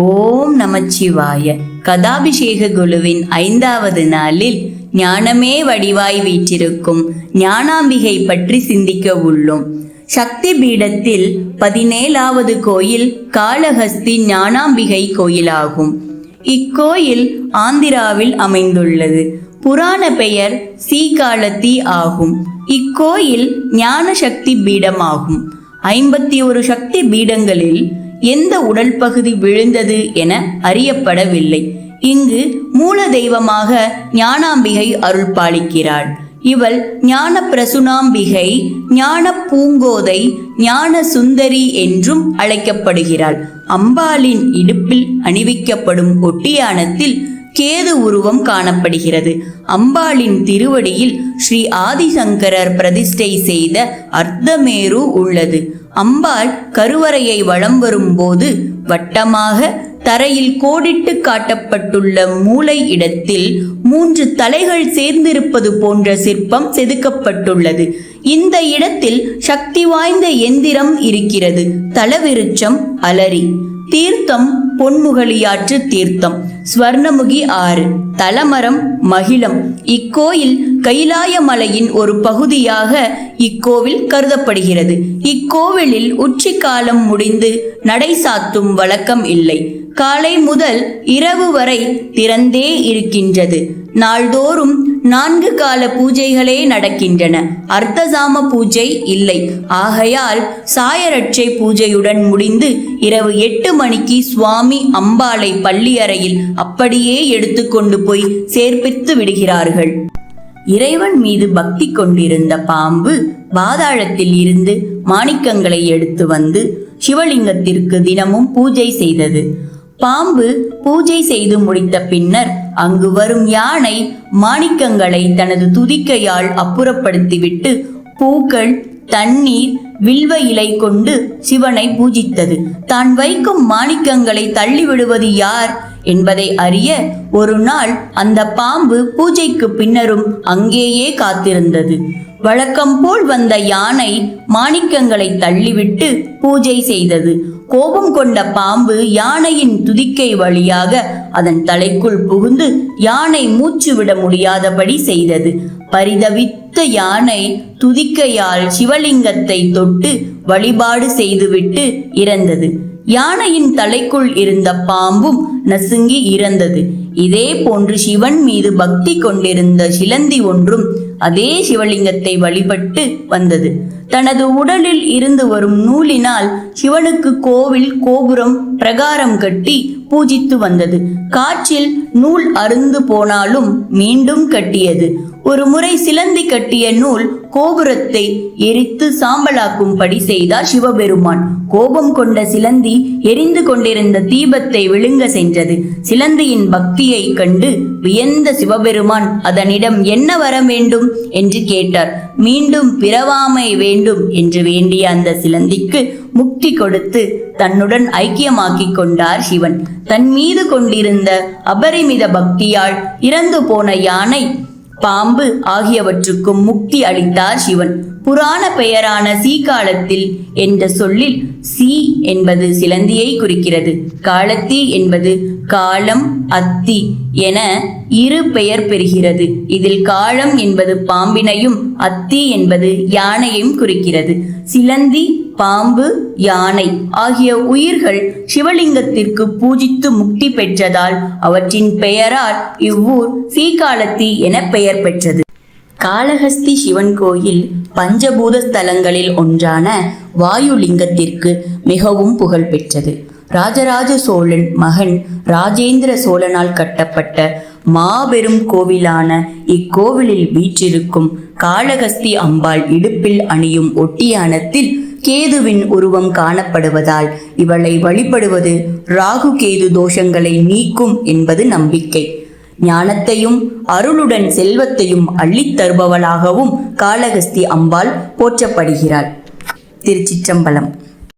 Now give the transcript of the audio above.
ஓம் நமச்சிவாய. கதாபிஷேக குழுவின் 5வது நாளில் ஞானமே வடிவாய் வீற்றிருக்கும் ஞானாம்பிகை பற்றி சிந்திக்க உள்ளோம். சக்தி பீடத்தில் 17வது கோயில் காளஹஸ்தி ஞானாம்பிகை கோயிலாகும். இக்கோயில் ஆந்திராவில் அமைந்துள்ளது. புராண பெயர் சீகாலத்தி ஆகும். இக்கோயில் ஞான சக்தி பீடமாகும். 51 சக்தி பீடங்களில் எந்த உடல் பகுதி விழுந்தது என அறியப்படவில்லை. இங்கு மூல தெய்வமாக ஞானாம்பிகை அருள் பாலிக்கிறாள். இவள் ஞான பிரசுனாம்பிகை, ஞான பூங்கோதை, ஞான சுந்தரி என்றும் அழைக்கப்படுகிறாள். அம்பாளின் இடுப்பில் அணிவிக்கப்படும் ஒட்டியானத்தில் கேது உருவம் காணப்படுகிறது. அம்பாளின் திருவடியில் ஸ்ரீ ஆதிசங்கரர் பிரதிஷ்டை செய்த அர்த்தமேரு உள்ளது. அம்பாள் கருவறையை வலம் வரும்போது வட்டமாக தரையில் கோடிட்டு காட்டப்பட்டுள்ள மூலை இடத்தில் 3 தலைகள் சேர்ந்திருப்பது போன்ற சிற்பம் செதுக்கப்பட்டுள்ளது. இந்த இடத்தில் சக்தி வாய்ந்த எந்திரம் இருக்கிறது. தலவிருட்சம் அலரி, தீர்த்தம் பொன்முகலியாற்று தீர்த்தம், ஸ்வர்ணமுகி ஆறு, தலமரம் மகிழம். இக்கோயில் கைலாய மலையின் ஒரு பகுதியாக இக்கோவில் கருதப்படுகிறது. இக்கோவிலில் உச்சிக்காலம் முடிந்து நடை சாத்தும் வழக்கம் இல்லை. காலை முதல் இரவு வரை திறந்தே இருக்கின்றது. நாள்தோறும் 4 கால பூஜைகளே நடக்கின்றன. அர்த்தசாம பூஜை இல்லை. ஆகையால் சாயரட்சை பூஜையுடன் முடிந்து இரவு 8 மணிக்கு சுவாமி அம்பாளை பள்ளியறையில் அப்படியே எடுத்துக்கொண்டு போய் சேர்ப்பித்து விடுகிறார்கள். இறைவன் மீது பக்தி கொண்டிருந்த பாம்பு பாதாளத்தில் இருந்து மாணிக்கங்களை எடுத்து வந்து சிவலிங்கத்திற்கு தினமும் பூஜை செய்தது. பாம்பு பூஜை செய்து முடித்த பின்னர் அங்கு வரும் யானை மாணிக்கங்களை தனது துதிக்கையால் அப்புறப்படுத்திவிட்டு பூக்கள், தண்ணீர், வில்வ இலை கொண்டு சிவனை பூஜித்தது. தான் வைக்கும் மாணிக்கங்களை தள்ளிவிடுவது யார் என்பதை அறிய ஒரு நாள் அந்த பாம்பு பூஜைக்கு பின்னரும் அங்கேயே காத்திருந்தது. வழக்கம் போல் வந்த யானை மாணிக்கங்களை தள்ளிவிட்டு பூஜை செய்தது. கோபம் கொண்ட பாம்பு யானையின் துதிக்கை வழியாக அதன் தலைக்குள் புகுந்து யானை மூச்சு விட முடியாதபடி செய்தது. பரிதவித்த யானை துதிக்கையால் சிவலிங்கத்தை தொட்டு வழிபாடு செய்துவிட்டு இறந்தது. யானையின் தலைக்குள் இருந்த பாம்பும் நசுங்கி இறந்தது. இதே போன்று சிவன் மீது பக்தி கொண்டிருந்த சிலந்தி ஒன்றும் அதே சிவலிங்கத்தை வழிபட்டு வந்தது. தனது உடலில் இருந்து வரும் நூலினால் சிவனுக்கு கோவில், கோபுரம், பிரகாரம் கட்டி பூஜித்து வந்தது. காற்றில் நூல் அருந்து போனாலும் மீண்டும் கட்டியது. ஒரு முறை சிலந்தி கட்டிய நூல் கோபுரத்தை எரித்து சாம்பலாக்கும்படி செய்தார் சிவபெருமான். கோபம் கொண்ட சிலந்தி எரிந்து கொண்டிருந்த தீபத்தை விழுங்க சென்றது. சிலந்தியின் பக்தியை கண்டு வியந்த சிவபெருமான் அதனிடம் என்ன வர வேண்டும் என்று கேட்டார். மீண்டும் பிறவாமை வேண்டும் என்று வேண்டிய அந்த சிலந்திக்கு முக்தி கொடுத்து தன்னுடன் ஐக்கியமாக்கி கொண்டார் சிவன். தன் மீது கொண்டிருந்த அபரிமித பக்தியால் இறந்து போன யானை, பாம்பு ஆகியவற்றுக்கும் முக்தி அளித்தார் சிவன். புராண பெயரான சீகாலத்தில் என்ற சொல்லில் சி என்பது சிலந்தியை குறிக்கிறது. காலத்தி என்பது காலம், அத்தி என 2 பெயர் பெறுகிறது. இதில் காலம் என்பது பாம்பினையும் அத்தி என்பது யானையையும் குறிக்கிறது. சிலந்தி, பாம்பு, யானை ஆகிய உயிர்கள் சிவலிங்கத்திற்கு பூஜித்து முக்தி பெற்றதால் அவற்றின் பெயரால் இவ்வூர் சீகாலத்தி என பெயர் பெற்றது. காளஹஸ்தி சிவன் கோயில் பஞ்சபூத ஸ்தலங்களில் ஒன்றான வாயுலிங்கத்திற்கு மிகவும் புகழ் பெற்றது. ராஜராஜ சோழன் மகன் ராஜேந்திர சோழனால் கட்டப்பட்ட மாபெரும் கோவிலான இக்கோவிலில் வீற்றிருக்கும் காளஹஸ்தி அம்பாள் இடுப்பில் அணியும் ஒட்டியானத்தில் கேதுவின் உருவம் காணப்படுவதால் இவளை வழிபடுவது ராகு கேது தோஷங்களை நீக்கும் என்பது நம்பிக்கை. ஞானத்தையும் அருளுடன் செல்வத்தையும் அள்ளித் தருபவளாகவும் காளஹஸ்தி அம்பாள் போற்றப்படுகிறாள். திருச்சிற்றம்பலம்.